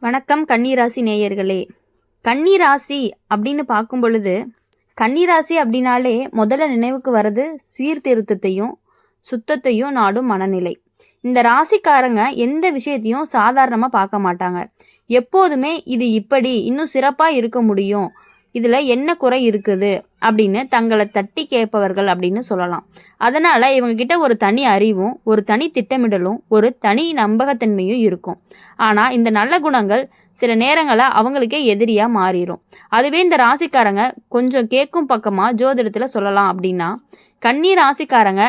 வணக்கம் கன்னிராசி நேயர்களே. கன்னிராசி அப்படின்னு பார்க்கும் பொழுது, கன்னிராசி அப்படின்னாலே முதல்ல நினைவுக்கு வர்றது சீர்திருத்தத்தையும் சுத்தத்தையும் நாடும் மனநிலை. இந்த ராசிக்காரங்க எந்த விஷயத்தையும் சாதாரணமாக பார்க்க மாட்டாங்க. எப்போதுமே இது இப்படி இன்னும் சிறப்பாக இருக்க முடியும், இதில் என்ன குறை இருக்குது அப்படின்னு தங்களை தட்டி கேட்பவர்கள் அப்படின்னு சொல்லலாம். அதனால் இவங்ககிட்ட ஒரு தனி அறிவும் ஒரு தனி திட்டமிடலும் ஒரு தனி நம்பகத்தன்மையும் இருக்கும். ஆனால் இந்த நல்ல குணங்கள் சில நேரங்களில் அவங்களுக்கே எதிரியாக மாறிடும். அதுவே இந்த ராசிக்காரங்க கொஞ்சம் கேட்கும் பக்கமாக ஜோதிடத்தில் சொல்லலாம். அப்படின்னா கன்னி ராசிக்காரங்க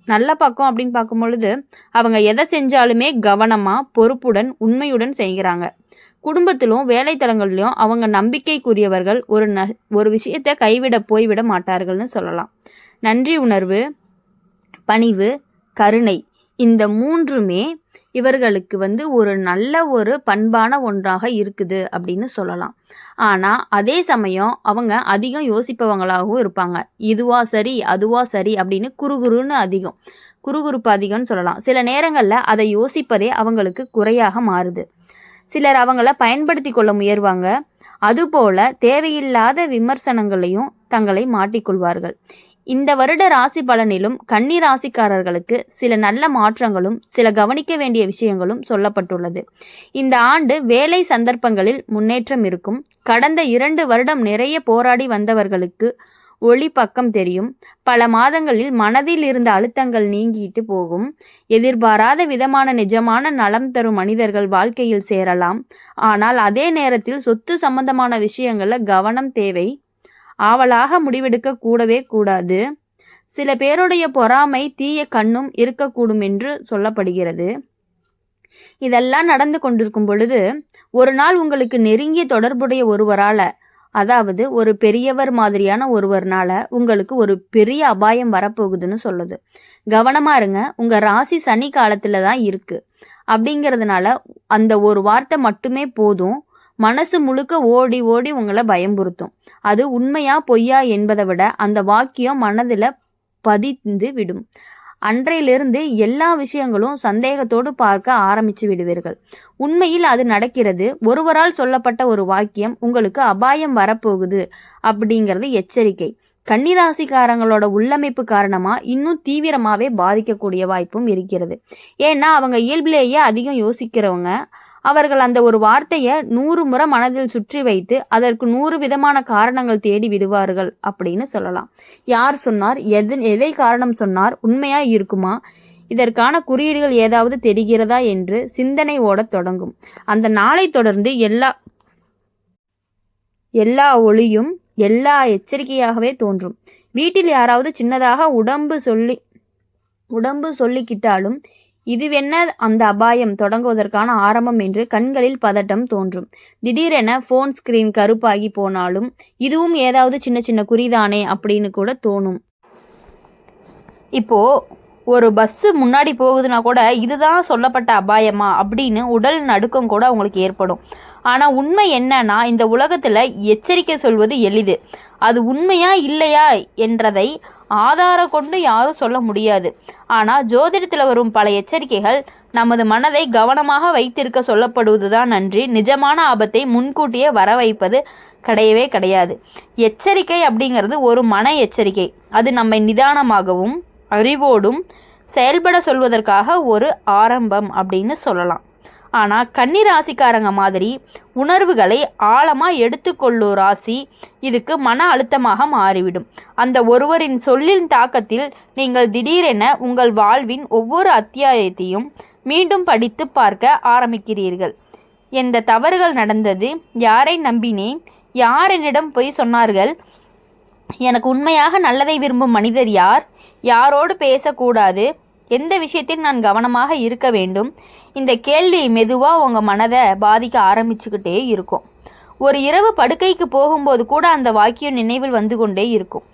நல்ல பக்கம் அப்படின்னு பார்க்கும் பொழுது அவங்க எதை செஞ்சாலுமே கவனமாக பொறுப்புடன் உண்மையுடன் செய்கிறாங்க. குடும்பத்திலும் வேலைத்தலங்கள்லையும் அவங்க நம்பிக்கைக்குரியவர்கள். ஒரு விஷயத்தை கைவிட போய்விட மாட்டார்கள்னு சொல்லலாம். நன்றி உணர்வு, பணிவு, கருணை, இந்த மூன்றுமே இவர்களுக்கு ஒரு நல்ல ஒரு பண்பான ஒன்றாக இருக்குது அப்படின்னு சொல்லலாம். ஆனால் அதே சமயம் அவங்க அதிகம் யோசிப்பவங்களாகவும் இருப்பாங்க. இதுவா சரி அதுவா சரி அப்படின்னு குறுகுறுப்பு அதிகம்னு சொல்லலாம். சில நேரங்களில் அதை யோசிப்பதே அவங்களுக்கு குறையாக மாறுது. சிலர் அவங்கள பயன்படுத்தி கொள்ள முயல்வாங்க. அதுபோல தேவையில்லாத விமர்சனங்களையும் தங்களை மாட்டிக்கொள்வார்கள். இந்த வருட ராசி பலனிலும் கன்னி ராசிக்காரர்களுக்கு சில நல்ல மாற்றங்களும் சில கவனிக்க வேண்டிய விஷயங்களும் சொல்லப்பட்டுள்ளது. இந்த ஆண்டு வேலை சந்தர்ப்பங்களில் முன்னேற்றம் இருக்கும். கடந்த 2 வருடம் நிறைய போராடி வந்தவர்களுக்கு ஒளி பக்கம் தெரியும். பல மாதங்களில் மனதில் இருந்த அழுத்தங்கள் நீங்கிட்டு போகும். எதிர்பாராத விதமான நிஜமான நலம் தரும் மனிதர்கள் வாழ்க்கையில் சேரலாம். ஆனால் அதே நேரத்தில் சொத்து சம்பந்தமான விஷயங்களில் கவனம் தேவை. ஆவலாக முடிவெடுக்க கூடவே கூடாது. சில பேருடைய பொறாமை தீய கண்ணும் இருக்கக்கூடும் என்று சொல்லப்படுகிறது. இதெல்லாம் நடந்து கொண்டிருக்கும் பொழுது ஒரு நாள் உங்களுக்கு நெருங்கிய தொடர்புடைய ஒருவரால், அதாவது ஒரு பெரியவர் மாதிரியான ஒருவர்னால உங்களுக்கு ஒரு பெரிய அபாயம் வரப்போகுதுன்னு சொல்லுது. கவனமா இருங்க. உங்க ராசி சனி காலத்துல தான் இருக்கு. அப்படிங்கிறதுனால அந்த ஒரு வார்த்தை மட்டுமே போதும், மனசு முழுக்க ஓடி ஓடி உங்களை பயம்புறுத்தும். அது உண்மையா பொய்யா என்பதை விட அந்த வாக்கியம் மனதில் பதிந்து விடும். அன்றையிலிருந்து எல்லா விஷயங்களும் சந்தேகத்தோடு பார்க்க ஆரம்பித்து விடுவீர்கள். உண்மையில் அது நடக்கிறது. ஒருவரால் சொல்லப்பட்ட ஒரு வாக்கியம் உங்களுக்கு அபாயம் வரப்போகுது அப்படிங்கிறது எச்சரிக்கை. கன்னிராசிக்காரங்களோட உள்ளமைப்பு காரணமாக இன்னும் தீவிரமாகவே பாதிக்கக்கூடிய வாய்ப்பும் இருக்கிறது. ஏன்னா அவங்க இயல்பிலேயே அதிகம் யோசிக்கிறவங்க. அவர்கள் அந்த ஒரு வார்த்தையை 100 முறை மனதில் சுற்றி வைத்து அதற்கு 100 விதமான காரணங்கள் தேடி விடுவார்கள் அப்படின்னு சொல்லலாம். யார் சொன்னார், எதை காரணம் சொன்னார், உண்மையா இருக்குமா, இதற்கான குறியீடுகள் ஏதாவது தெரிகிறதா என்று சிந்தனை ஓடத் தொடங்கும். அந்த நாளை தொடர்ந்து எல்லா ஒளியும் எல்லா எச்சரிக்கையாகவே தோன்றும். வீட்டில் யாராவது சின்னதாக உடம்பு சொல்லிக்கிட்டாலும் இதுவென்ன அந்த அபாயம் தொடங்குவதற்கான ஆரம்பம் என்று கண்களில் பதட்டம் தோன்றும். திடீரென ஃபோன் ஸ்கிரீன் கருப்பாகி போனாலும் இதுவும் ஏதாவது சின்ன சின்ன குறிதானே அப்படின்னு கூட தோணும். இப்போ ஒரு பஸ்ஸு முன்னாடி போகுதுன்னா கூட இதுதான் சொல்லப்பட்ட அபாயமா அப்படின்னு உடல் நடுக்கம் கூட அவங்களுக்கு ஏற்படும். ஆனால் உண்மை என்னன்னா, இந்த உலகத்தில் எச்சரிக்கை சொல்வது எளிது. அது உண்மையா இல்லையா என்றதை ஆதாரம் கொண்டு யாரும் சொல்ல முடியாது. ஆனால் ஜோதிடத்தில் வரும் பல எச்சரிக்கைகள் நமது மனதை கவனமாக வைத்திருக்க சொல்லப்படுவதுதான் அன்றி நிஜமான ஆபத்தை முன்கூட்டியே வர வைப்பது கிடையவே கிடையாது. எச்சரிக்கை அப்படிங்கிறது ஒரு மன எச்சரிக்கை. அது நம்மை நிதானமாகவும் அறிவோடும் செயல்பட சொல்வதற்காக ஒரு ஆரம்பம் அப்படின்னு சொல்லலாம். ஆனால் கன்னி ராசிக்காரங்க மாதிரி உணர்வுகளை ஆழமாக எடுத்துக்கொள்ளும் ராசி இதுக்கு மன அழுத்தமாக மாறிவிடும். அந்த ஒருவரின் சொல்லின் தாக்கத்தில் நீங்கள் திடீரென உங்கள் வாழ்வின் ஒவ்வொரு அத்தியாயத்தையும் மீண்டும் படித்து பார்க்க ஆரம்பிக்கிறீர்கள். எந்த தவறுகள் நடந்தது, யாரை நம்பினேன், யார் என்னிடம் போய் சொன்னார்கள், எனக்கு உண்மையாக நல்லதை விரும்பும் மனிதர் யார், யாரோடு பேசக்கூடாது, எந்த விஷயத்தில் நான் கவனமாக இருக்க வேண்டும், இந்த கேள்வி மெதுவாக உங்கள் மனதை பாதிக்க ஆரம்பிச்சுக்கிட்டே இருக்கும். ஒரு இரவு படுக்கைக்கு போகும்போது கூட அந்த வாக்கியம் நினைவில் வந்து கொண்டே இருக்கும்.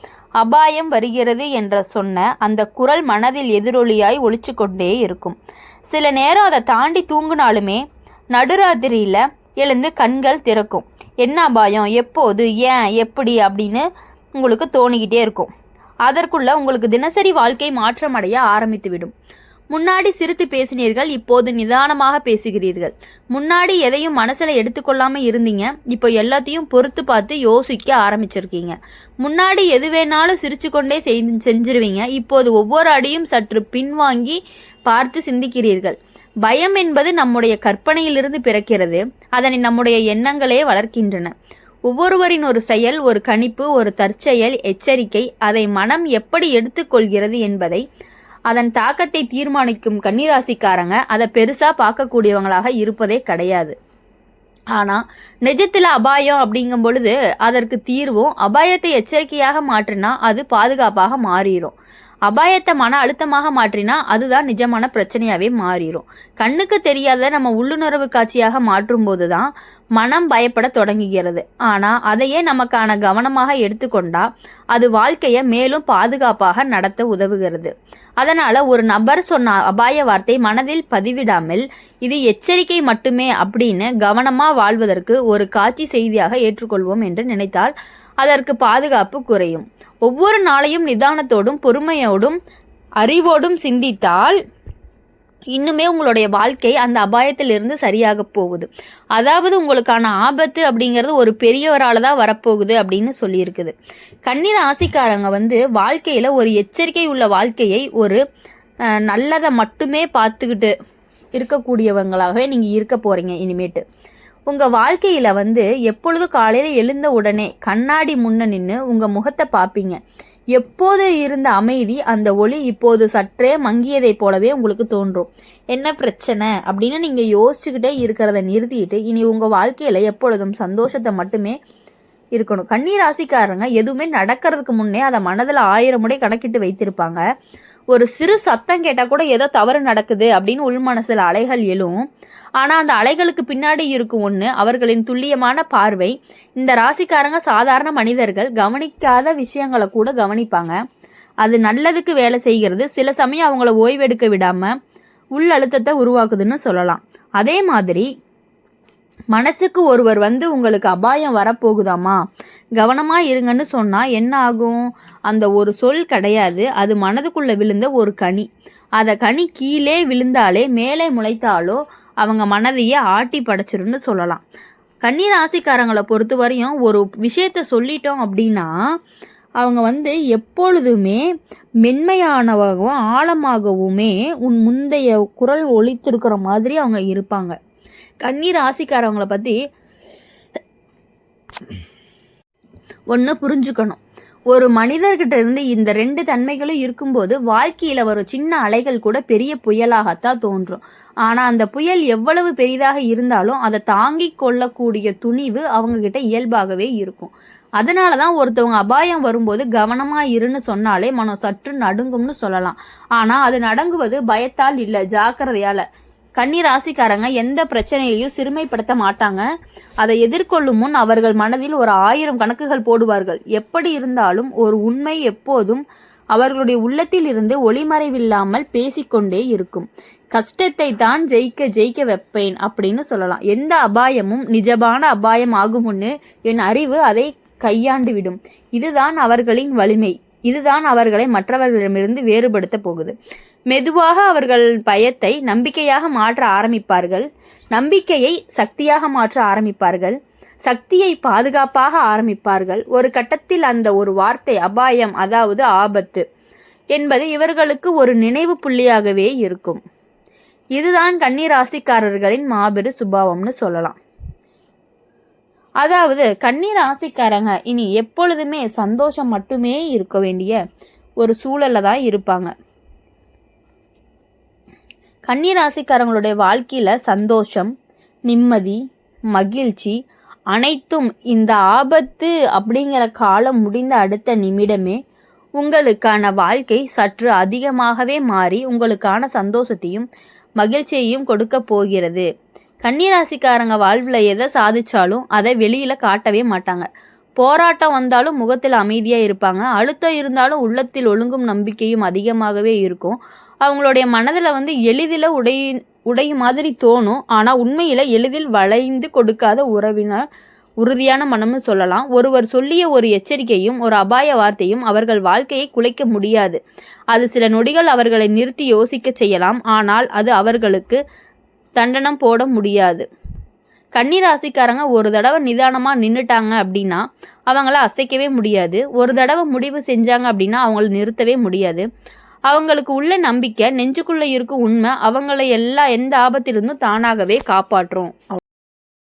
அபாயம் வருகிறது என்ற சொன்ன அந்த குரல் மனதில் எதிரொலியாய் ஒலிச்சு கொண்டே இருக்கும். சில நேரம் அதை தாண்டி தூங்கினாலுமே நடுராத்திரியில் எழுந்து கண்கள் திறக்கும். என்ன அபாயம், எப்போது, ஏன், எப்படி அப்படின்னு உங்களுக்கு தோணிக்கிட்டே இருக்கும். அதற்குள்ள உங்களுக்கு தினசரி வாழ்க்கை மாற்றமடைய ஆரம்பித்துவிடும். முன்னாடி சிரித்து பேசினீர்கள், இப்போது நிதானமாக பேசுகிறீர்கள். முன்னாடி எதையும் மனசுல எடுத்துக்கொள்ளாம இருந்தீங்க, இப்போ எல்லாத்தையும் பொறுத்து பார்த்து யோசிக்க ஆரம்பிச்சிருக்கீங்க. முன்னாடி எது வேணாலும் சிரிச்சு கொண்டே செஞ்சிருவீங்க, இப்போது ஒவ்வொரு அடியும் சற்று பின்வாங்கி பார்த்து சிந்திக்கிறீர்கள். பயம் என்பது நம்முடைய கற்பனையிலிருந்து பிறக்கிறது, அதனை நம்முடைய எண்ணங்களே வளர்க்கின்றன. ஒவ்வொருவரின் ஒரு செயல், ஒரு கணிப்பு, ஒரு தற்செயல் எச்சரிக்கை, அதை மனம் எப்படி எடுத்துக்கொள்கிறது என்பதை, அதன் தாக்கத்தை தீர்மானிக்கும் கன்னிராசிக்காரங்க அதை பெருசா பார்க்கக்கூடியவங்களாக இருப்பதே கிடையாது. ஆனா நிஜத்துல அபாயம் அப்படிங்கும் பொழுது அதற்கு தீர்வும், அபாயத்தை எச்சரிக்கையாக மாற்றினா அது பாதுகாப்பாக மாறிடும். அபாயத்தை மன அழுத்தமாக மாற்றினா அதுதான் நிஜமான பிரச்சனையாவே மாறிடும். கண்ணுக்கு தெரியாத நம்ம உள்ளுணர்வு காட்சியாக மாற்றும் போதுதான் மனம் பயப்பட தொடங்குகிறது. ஆனா அதையே நமக்கான கவனமாக எடுத்துக்கொண்டா அது வாழ்க்கையை மேலும் பாதுகாப்பாக நடத்த உதவுகிறது. அதனால ஒரு நபர் சொன்ன அபாய வார்த்தை மனதில் பதிவிடாமல் இது எச்சரிக்கை மட்டுமே அப்படின்னு கவனமா வாழ்வதற்கு ஒரு காட்சி செய்தியாக ஏற்றுக்கொள்வோம் என்று நினைத்தால் அதற்கு பாதுகாப்பு குறையும். ஒவ்வொரு நாளையும் நிதானத்தோடும் பொறுமையோடும் அறிவோடும் சிந்தித்தால் இன்னுமே உங்களுடைய வாழ்க்கை அந்த அபாயத்திலிருந்து சரியாக போகுது. அதாவது உங்களுக்கான ஆபத்து அப்படிங்கிறது ஒரு பெரியவரால் தான் வரப்போகுது அப்படின்னு சொல்லியிருக்குது. கன்னிர ராசிக்காரங்க வாழ்க்கையில் ஒரு எச்சரிக்கை உள்ள வாழ்க்கையை, ஒரு நல்லதை மட்டுமே பார்த்துக்கிட்டு இருக்கக்கூடியவங்களாகவே நீங்கள் இருக்க போகிறீங்க இனிமேட்டு. உங்கள் வாழ்க்கையில் எப்பொழுதும் காலையில் எழுந்த உடனே கண்ணாடி முன்ன நின்று உங்கள் முகத்தை பார்ப்பீங்க. எப்போது இருந்த அமைதி, அந்த ஒளி இப்போது சற்றே மங்கியதை போலவே உங்களுக்கு தோன்றும். என்ன பிரச்சனை அப்படின்னு நீங்கள் யோசிச்சுக்கிட்டே இருக்கிறத நிறுத்திட்டு இனி உங்கள் வாழ்க்கையில் எப்பொழுதும் சந்தோஷத்தை மட்டுமே இருக்கணும். கன்னி ராசிக்காரங்க எதுவுமே நடக்கிறதுக்கு முன்னே அதை மனதில் 1000 முறை கணக்கிட்டு வைத்திருப்பாங்க. ஒரு சிறு சத்தம் கேட்டால் கூட ஏதோ தவறு நடக்குது அப்படின்னு உள் மனசில் அலைகள் எழும். ஆனால் அந்த அலைகளுக்கு பின்னாடி இருக்கும் ஒன்று அவர்களின் துல்லியமான பார்வை. இந்த ராசிக்காரங்க சாதாரண மனிதர்கள் கவனிக்காத விஷயங்களை கூட கவனிப்பாங்க. அது நல்லதுக்கு வேலை செய்கிறது. சில சமயம் அவங்கள ஓய்வெடுக்க விடாமல் உள் அழுத்தத்தை உருவாக்குதுன்னு சொல்லலாம். அதே மாதிரி மனசுக்கு ஒருவர் உங்களுக்கு அபாயம் வரப்போகுதாமா, கவனமாக இருங்கன்னு சொன்னால் என்ன ஆகும்? அந்த ஒரு சொல் கிடையாது, அது மனதுக்குள்ளே விழுந்த ஒரு கனி. அதை கனி கீழே விழுந்தாலே மேலே முளைத்தாலோ அவங்க மனதையே ஆட்டி படைச்சிருன்னு சொல்லலாம். கன்னி ராசிக்காரங்களை பொறுத்த வரையும் ஒரு விஷயத்த சொல்லிட்டோம் அப்படின்னா அவங்க எப்பொழுதுமே மென்மையானவாகவும் ஆழமாகவுமே உன் முந்தைய குரல் ஒலித்திருக்கிற மாதிரி அவங்க இருப்பாங்க. கன்னி ராசிக்காரவங்களை பற்றி ஒன்று புரிஞ்சுக்கணும். ஒரு மனிதர்கிட்ட இருந்து இந்த 2 தன்மைகளும் இருக்கும்போது வாழ்க்கையில் வரும் சின்ன அலைகள் கூட பெரிய புயலாகத்தான் தோன்றும். ஆனால் அந்த புயல் எவ்வளவு பெரிதாக இருந்தாலும் அதை தாங்கி கொள்ளக்கூடிய துணிவு அவங்கக்கிட்ட இயல்பாகவே இருக்கும். அதனால தான் ஒருத்தவங்க அபாயம் வரும்போது கவனமாக இருன்னு சொன்னாலே மனம் சற்று நடுங்கும்னு சொல்லலாம். ஆனால் அது நடுங்குவது பயத்தால் இல்லை, ஜாக்கிரதையால். கன்னி ராசிக்காரங்க எந்த பிரச்சனையையும் சிறுமைப்படுத்த மாட்டாங்க. அதை எதிர்கொள்ளும் முன் அவர்கள் மனதில் ஒரு 1000 கணக்குகள் போடுவார்கள். எப்படி இருந்தாலும் ஒரு உண்மை எப்போதும் அவர்களுடைய உள்ளத்தில் இருந்து ஒளிமறைவில்லாமல் பேசிக்கொண்டே இருக்கும். கஷ்டத்தை தான் ஜெயிக்க வைப்பேன் அப்படின்னு சொல்லலாம். எந்த அபாயமும் நிஜமான அபாயம் ஆகும்னு என் அறிவு அதை கையாண்டு விடும். இதுதான் அவர்களின் வலிமை. இதுதான் அவர்களை மற்றவர்களிடமிருந்து வேறுபடுத்த போகுது. மெதுவாக அவர்கள் பயத்தை நம்பிக்கையாக மாற்ற ஆரம்பிப்பார்கள். நம்பிக்கையை சக்தியாக மாற்ற ஆரம்பிப்பார்கள். சக்தியை பாதுகாப்பாக ஆரம்பிப்பார்கள். ஒரு கட்டத்தில் அந்த ஒரு வார்த்தை அபாயம், அதாவது ஆபத்து என்பது இவர்களுக்கு ஒரு நினைவு புள்ளியாகவே இருக்கும். இதுதான் கன்னி ராசிக்காரர்களின் மாபெரும் சுபாவம்னு சொல்லலாம். அதாவது கன்னி ராசிக்காரங்க இனி எப்பொழுதுமே சந்தோஷம் மட்டுமே இருக்க வேண்டிய ஒரு சூழல்ல தான் இருப்பாங்க. கன்னி ராசிக்காரங்களுடைய வாழ்க்கையில் சந்தோஷம், நிம்மதி, மகிழ்ச்சி அனைத்தும் இந்த ஆபத்து அப்படிங்கிற காலம் முடிந்த அடுத்த நிமிடமே உங்களுக்கான வாழ்க்கை சற்று அதிகமாகவே மாறி உங்களுக்கான சந்தோஷத்தையும் மகிழ்ச்சியையும் கொடுக்க போகிறது. கன்னி ராசிக்காரங்க வாழ்வில் எதை சாதிச்சாலும் அதை வெளியில் காட்டவே மாட்டாங்க. போராட்டம் வந்தாலும் முகத்தில் அமைதியாக இருப்பாங்க. அழுத்தம் இருந்தாலும் உள்ளத்தில் ஒழுங்கும் நம்பிக்கையும் அதிகமாகவே இருக்கும். அவங்களுடைய மனதில் எளிதில் உடையும் மாதிரி தோணும். ஆனால் உண்மையில் எளிதில் வளைந்து கொடுக்காத உறுதியான மனம்னு சொல்லலாம். ஒருவர் சொல்லிய ஒரு எச்சரிக்கையும் ஒரு அபாய வார்த்தையும் அவர்கள் வாழ்க்கையை குலைக்க முடியாது. அது சில நொடிகள் அவர்களை நிறுத்தி யோசிக்க செய்யலாம். ஆனால் அது அவர்களுக்கு தண்டனம் போட முடியாது. கன்னிராசிக்காரங்க ஒரு தடவை நிதானமாக நின்றுட்டாங்க அப்படின்னா அவங்கள அசைக்கவே முடியாது. ஒரு தடவை முடிவு செஞ்சாங்க அப்படின்னா அவங்கள நிறுத்தவே முடியாது. அவங்களுக்கு உள்ள நம்பிக்கை, நெஞ்சுக்குள்ளே இருக்கும் உண்மை அவங்கள எந்த ஆபத்திலிருந்தும் தானாகவே காப்பாற்றும்.